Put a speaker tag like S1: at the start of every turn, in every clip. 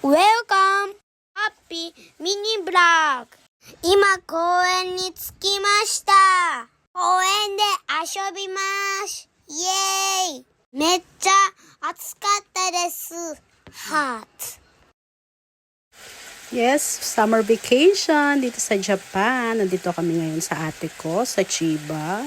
S1: Welcome! Happy Mini Vlog! 今公園に着きました。公園で遊びます。イエーイ！めっちゃ暑かったです。Hot!
S2: Yes, summer vacation dito sa Japan. Nandito kami ngayon sa ate ko, sa Chiba.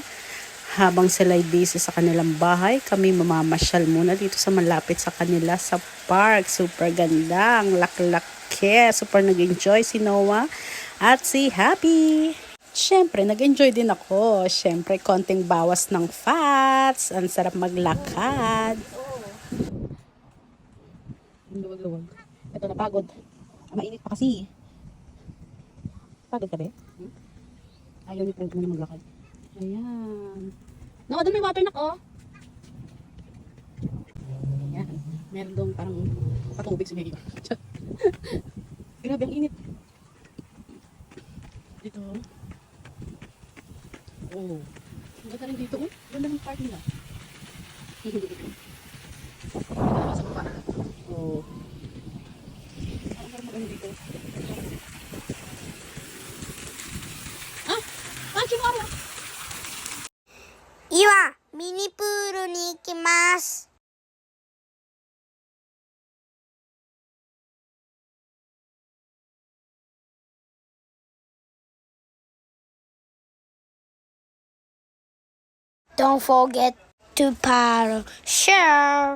S2: Habang sila'y busy sa kanilang bahay, kami mamamasyal muna dito sa malapit sa kanila sa park. Super ganda, ang laki-laki. Super nag-enjoy si Noah at si Happy. Siyempre, nag-enjoy din ako. Siyempre, konting bawas ng fats. Ang sarap maglakad. Luwag-luwag. Ito, napagod. Mainit pa kasi. Pagod ka ba? Ayaw niyo po maglakad. Ayan. No, doon may water na ko. Ayan. Meron doon parang patubig sa medio. Grabe, ang init. Dito. Oh. Ang ganda rin dito. Doon lang yung park nila. Sa baba. Oh. Ang parang maganda dito. Ah! Ah, chihuahua!
S1: 今、ミニプールに行きます。Don't forget to paddle, share.